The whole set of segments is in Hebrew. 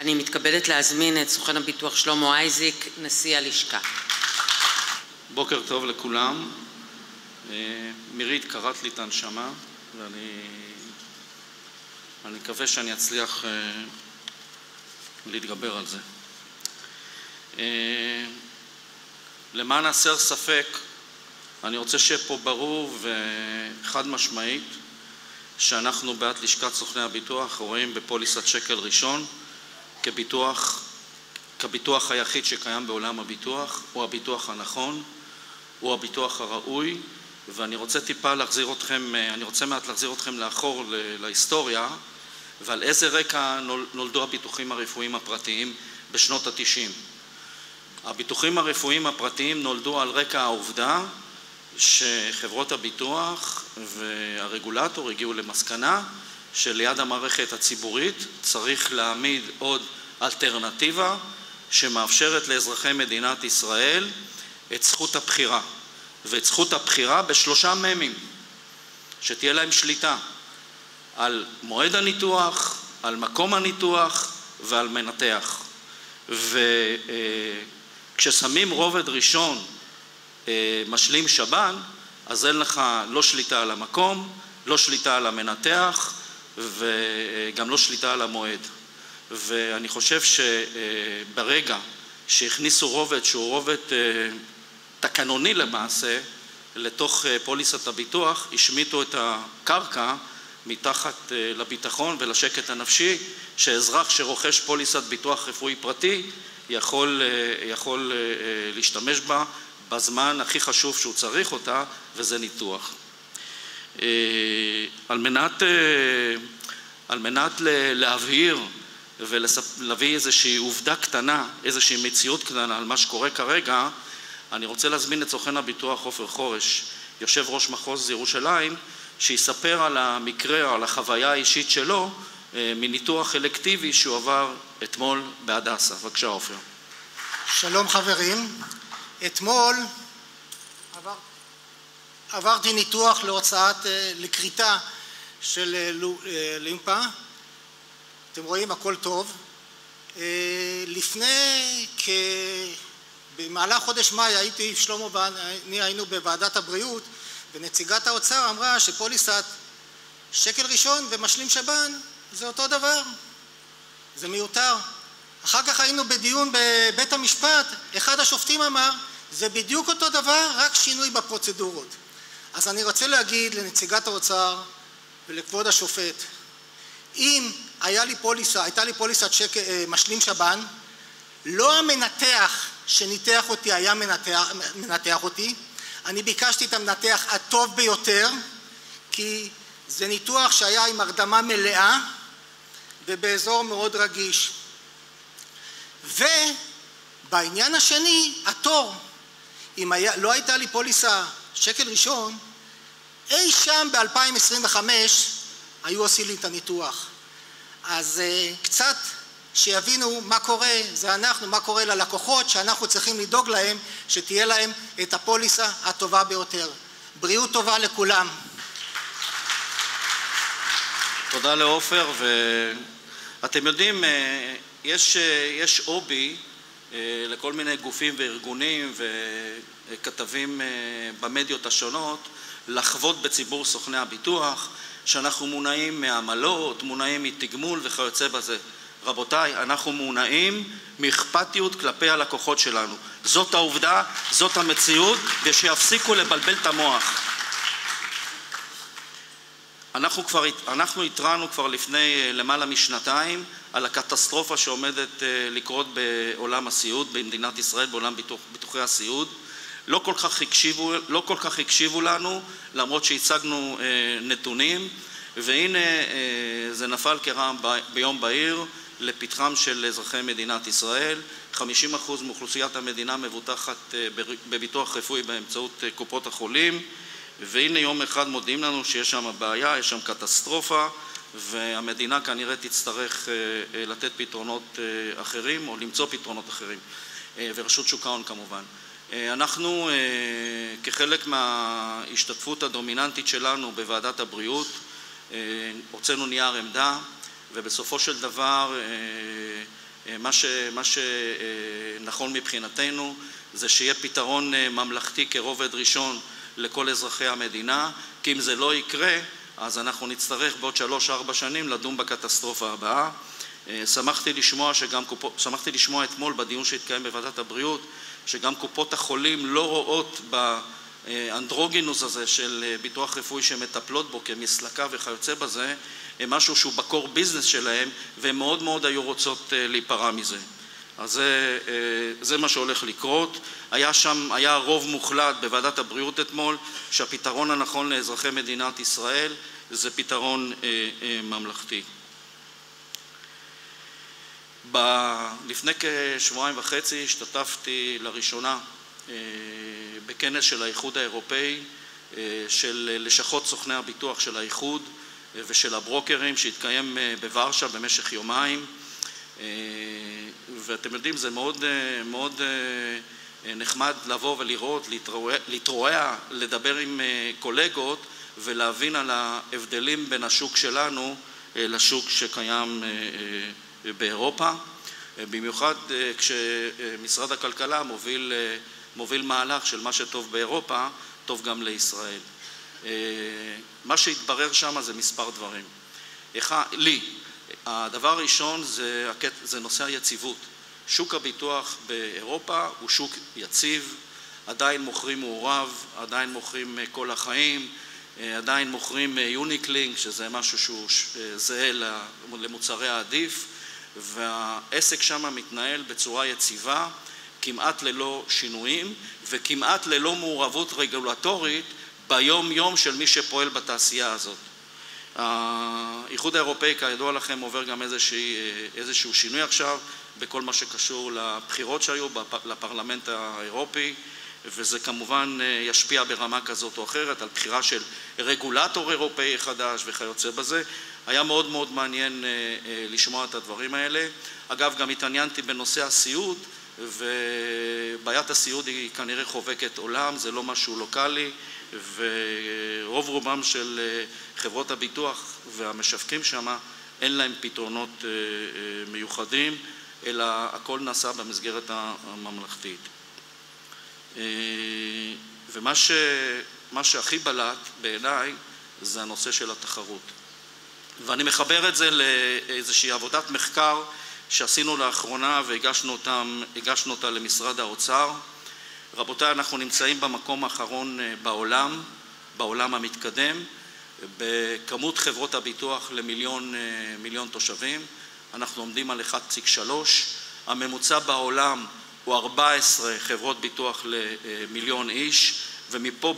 אני מתכבדת להזמין את סוכן הביטוח שלמה אייזיק, נשיא הלשכה. בוקר טוב לכולם. מירית קראת לי את הנשמה, ואני מקווה שאני אצליח להתגבר על זה. למען הסר ספק, אני רוצה שפה ברור וחד משמעית שאנחנו בעד לשכת סוכני הביטוח רואים בפוליסת שקל ראשון כביטוח היחיד שקיים בעולם הביטוח, הוא הביטוח הנכון, הוא הביטוח הראוי, ואני רוצה מעט להחזיר אתכם לאחור להיסטוריה, ועל איזה רקע נולדו הביטוחים הרפואיים הפרטיים בשנות ה-90. הביטוחים הרפואיים הפרטיים נולדו על רקע העובדה שחברות הביטוח והרגולטור הגיעו למסקנה שליד המערכת הציבורית צריך להעמיד עוד אלטרנטיבה שמאפשרת לאזרחי מדינת ישראל את זכות הבחירה, ואת זכות הבחירה בשלושה ממים, שתהיה להם שליטה על מועד הניתוח, על מקום הניתוח ועל מנתח. וכששמים רובד ראשון משלים שב"ן, אז אין לך לא שליטה על המקום, לא שליטה על המנתח וגם לא שליטה על המועד. ואני חושב שברגע שהכניסו רובד שהוא רובד תקנוני למעשה לתוך פוליסת הביטוח, השמיטו את הקרקע מתחת לביטחון ולשקט הנפשי שאזרח שרוכש פוליסת ביטוח רפואי פרטי יכול להשתמש בה בזמן הכי חשוב שהוא צריך אותה, וזה ניתוח. על מנת להבהיר ולהביא איזושהי עובדה קטנה, איזושהי מציאות קטנה על מה שקורה כרגע, אני רוצה להזמין את סוכן הביטוח עופר חורש, יושב ראש מחוז ירושלים, שיספר על המקרה או על החוויה האישית שלו מניתוח אלקטיבי שהוא עבר אתמול בהדסה. בבקשה עופר. שלום חברים, אתמול עברתי ניתוח לכריתה של לימפה. אתם רואים הכל טוב. במהלך חודש מאי שלמה ואני היינו בוועדת הבריאות, ונציגת האוצר אמרה שפוליסת שקל ראשון ומשלים שב"ן זה אותו דבר, זה מיותר. אחר כך היינו בדיון בבית המשפט, אחד השופטים אמר זה בדיוק אותו דבר, רק שינוי בפרוצדורות. אז אני רוצה להגיד לנציגת האוצר ולכבוד השופט, אם הייתה לי פוליסת משלים שב"ן, לא המנתח שניתח אותי היה מנתח אותי, אני ביקשתי את המנתח הטוב ביותר, כי זה ניתוח שהיה עם הרדמה מלאה ובאזור מאוד רגיש. ובעניין השני, התור, אם לא הייתה לי פוליסה שקל ראשון, אי שם ב-2025 היו עושים לי את הניתוח. אז קצת שיבינו מה קורה, מה קורה ללקוחות, שאנחנו צריכים לדאוג להם, שתהיה להם את הפוליסה הטובה ביותר. בריאות טובה לכולם. תודה לעופר, ואתם יודעים, יש אובי לכל מיני גופים וארגונים וכתבים במדיות השונות לחוות בציבור סוכני הביטוח, שאנחנו מונעים מעמלות, מונעים מתגמול וכיוצא בזה. רבותיי, אנחנו מונעים מאכפתיות כלפי הלקוחות שלנו. זאת העובדה, זאת המציאות, ושיפסיקו לבלבל את המוח. אנחנו התרענו כבר לפני למעלה משנתיים על הקטסטרופה שעומדת לקרות בעולם הסיעוד, במדינת ישראל, בעולם ביטוחי הסיעוד. לא כל כך הקשיבו לנו, למרות שהצגנו נתונים, והנה זה נפל כרעם ביום בהיר לפתחם של אזרחי מדינת ישראל. 50% מאוכלוסיית המדינה מבוטחת בביטוח רפואי באמצעות קופות החולים, והנה יום אחד מודיעים לנו שיש שם בעיה, יש שם קטסטרופה, והמדינה כנראה תצטרך לתת פתרונות אחרים או למצוא פתרונות אחרים, ורשות שוק ההון כמובן. אנחנו כחלק מההשתתפות הדומיננטית שלנו בוועדת הבריאות הוצאנו נייר עמדה, ובסופו של דבר מה שנכון מבחינתנו זה שיהיה פתרון ממלכתי כרובד ראשון לכל אזרחי המדינה, כי אם זה לא יקרה, אז אנחנו נצטרך בעוד 3-4 שנים לדון בקטסטרופה הבאה. שמחתי לשמוע אתמול בדיון שהתקיים בוועדת הבריאות, שגם קופות החולים לא רואות באנדרוגינוס הזה של ביטוח רפואי שמטפלות בו כמסלקה וכיוצא בזה, משהו שהוא בקור ביזנס שלהם, והן מאוד מאוד היו רוצות להיפרע מזה. אז זה מה שהולך לקרות. היה רוב מוחלט בוועדת הבריאות אתמול שהפתרון הנכון לאזרחי מדינת ישראל זה פתרון ממלכתי. לפני כשבועיים וחצי השתתפתי לראשונה בכנס של האיחוד האירופאי, של לשכות סוכני הביטוח של האיחוד ושל הברוקרים, שהתקיים בוורשה במשך יומיים. ואתם יודעים, זה מאוד מאוד נחמד לבוא ולראות, להתרועע, לדבר עם קולגות ולהבין על ההבדלים בין השוק שלנו לשוק שקיים באירופה, במיוחד כשמשרד הכלכלה מוביל מהלך של מה שטוב באירופה, טוב גם לישראל. מה שהתברר שם זה מספר דברים. הדבר הראשון זה נושא היציבות. שוק הביטוח באירופה הוא שוק יציב, עדיין מוכרים מעורב, עדיין מוכרים כל החיים, עדיין מוכרים יוניקלינג, שזה משהו שהוא זהה למוצרי העדיף, והעסק שם מתנהל בצורה יציבה, כמעט ללא שינויים וכמעט ללא מעורבות רגולטורית ביום יום של מי שפועל בתעשייה הזאת. האיחוד האירופאי, כידוע לכם, עובר גם איזשהו שינוי עכשיו בכל מה שקשור לבחירות שהיו לפרלמנט האירופי, וזה כמובן ישפיע ברמה כזאת או אחרת על בחירה של רגולטור אירופאי חדש וכיוצא בזה. היה מאוד מאוד מעניין לשמוע את הדברים האלה. אגב, גם התעניינתי בנושא הסיעוד, ובעיית הסיעוד היא כנראה חובקת עולם, זה לא משהו לוקלי, ורוב רובם של חברות הביטוח והמשווקים שם אין להם פתרונות מיוחדים, אלא הכל נעשה במסגרת הממלכתית. ומה שהכי בלט בעיניי זה הנושא של התחרות. ואני מחבר את זה לאיזושהי עבודת מחקר שעשינו לאחרונה והגשנו אותה למשרד האוצר. רבותיי, אנחנו נמצאים במקום האחרון בעולם המתקדם, בכמות חברות הביטוח למיליון תושבים. אנחנו עומדים על 1.3, הממוצע בעולם הוא 14 חברות ביטוח למיליון איש, ומפה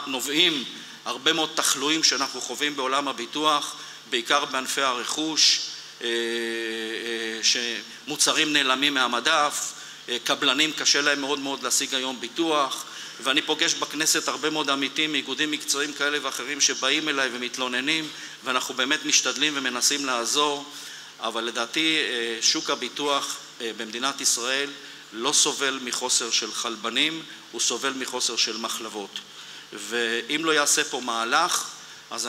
נובעים הרבה מאוד תחלואים שאנחנו חווים בעולם הביטוח, בעיקר בענפי הרכוש, שמוצרים נעלמים מהמדף, קבלנים קשה להם מאוד מאוד להשיג היום ביטוח, ואני פוגש בכנסת הרבה מאוד עמיתים מאיגודים מקצועיים כאלה ואחרים שבאים אליי ומתלוננים, ואנחנו באמת משתדלים ומנסים לעזור, אבל לדעתי שוק הביטוח במדינת ישראל לא סובל מחוסר של חלבנים, הוא סובל מחוסר של מחלבות. ואם לא יעשה פה מהלך, אז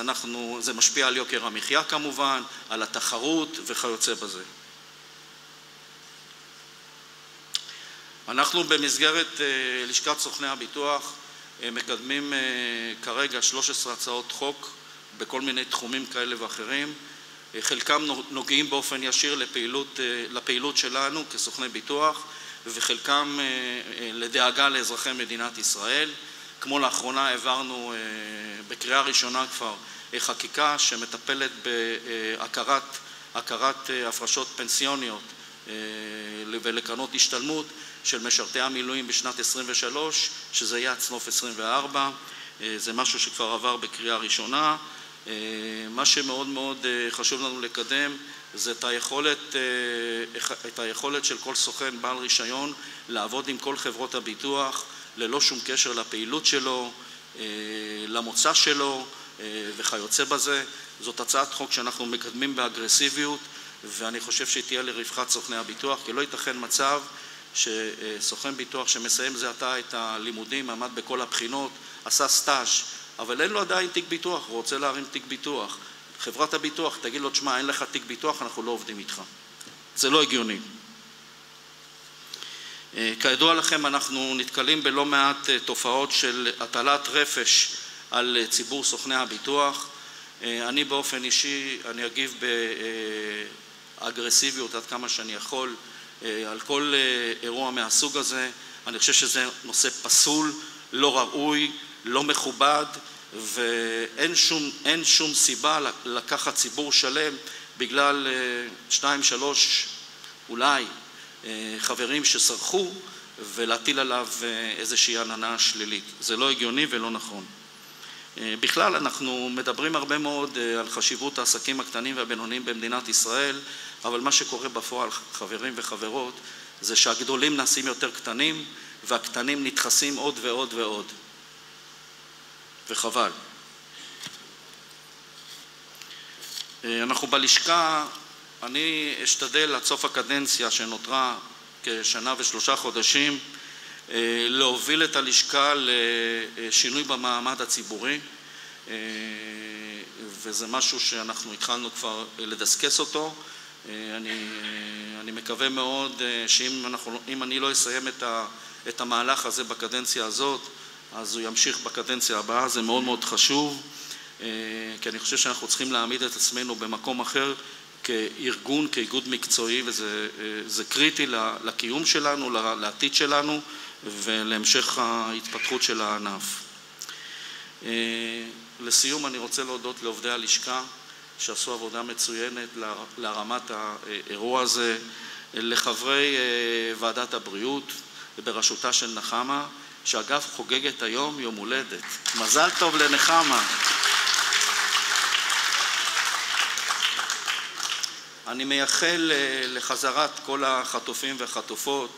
זה משפיע על יוקר המחיה כמובן, על התחרות וכיוצא בזה. אנחנו במסגרת לשכת סוכני הביטוח מקדמים כרגע 13 הצעות חוק בכל מיני תחומים כאלה ואחרים. חלקם נוגעים באופן ישיר לפעילות שלנו כסוכני ביטוח, וחלקם לדאגה לאזרחי מדינת ישראל. כמו לאחרונה העברנו בקריאה ראשונה כבר חקיקה שמטפלת בהכרת הפרשות פנסיוניות ולקרנות השתלמות של משרתי המילואים בשנת 23, שזה יהיה עד סוף 24. זה משהו שכבר עבר בקריאה ראשונה. מה שמאוד מאוד חשוב לנו לקדם זה את היכולת של כל סוכן בעל רישיון לעבוד עם כל חברות הביטוח ללא שום קשר לפעילות שלו, למוצא שלו וכיוצא בזה. זאת הצעת חוק שאנחנו מקדמים באגרסיביות, ואני חושב שהיא תהיה לרווחת סוכני הביטוח, כי לא ייתכן מצב שסוכן ביטוח שמסיים זה עתה את הלימודים, עמד בכל הבחינות, עשה סטאז', אבל אין לו עדיין תיק ביטוח, הוא רוצה להרים תיק ביטוח. חברת הביטוח תגיד לו, תשמע, אין לך תיק ביטוח, אנחנו לא עובדים איתך. זה לא הגיוני. כידוע לכם, אנחנו נתקלים בלא מעט תופעות של הטלת רפש על ציבור סוכני הביטוח. אני באופן אישי, אני אגיב באגרסיביות עד כמה שאני יכול על כל אירוע מהסוג הזה. אני חושב שזה נושא פסול, לא ראוי, לא מכובד, ואין שום סיבה לקחת ציבור שלם בגלל 2-3 אולי חברים שסרחו ולהטיל עליו איזושהי עננה שלילית. זה לא הגיוני ולא נכון. בכלל אנחנו מדברים הרבה מאוד על חשיבות העסקים הקטנים והבינוניים במדינת ישראל, אבל מה שקורה בפועל, חברים וחברות, זה שהגדולים נעשים יותר קטנים והקטנים נדחסים עוד ועוד ועוד. וחבל. אנחנו בלשכה, אני אשתדל עד סוף הקדנציה שנותרה כשנה ו3 חודשים להוביל את הלשכה לשינוי במעמד הציבורי, וזה משהו שאנחנו התחלנו כבר לדסקס אותו. אני מקווה מאוד שאם אני לא אסיים את המהלך הזה בקדנציה הזאת, אז הוא ימשיך בקדנציה הבאה. זה מאוד מאוד חשוב, כי אני חושב שאנחנו צריכים להעמיד את עצמנו במקום אחר כארגון, כאיגוד מקצועי, וזה קריטי לקיום שלנו, לעתיד שלנו ולהמשך ההתפתחות של הענף. לסיום אני רוצה להודות לעובדי הלשכה שעשו עבודה מצוינת להרמת האירוע הזה, לחברי ועדת הבריאות בראשותה של נחמה, שאגב חוגגת היום יום הולדת. מזל טוב לנחמה. אני מייחל לחזרת כל החטופים והחטופות,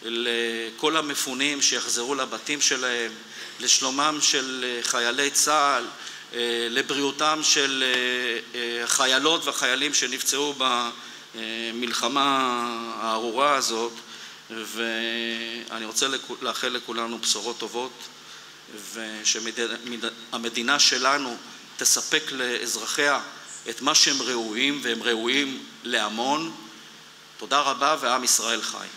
לכל המפונים שיחזרו לבתים שלהם, לשלומם של חיילי צה"ל, לבריאותם של חיילות וחיילים שנפצעו במלחמה הארורה הזאת, ואני רוצה לאחל לכולנו בשורות טובות, ושהמדינה שלנו תספק לאזרחיה את מה שהם ראויים, והם ראויים להמון. תודה רבה, ועם ישראל חי.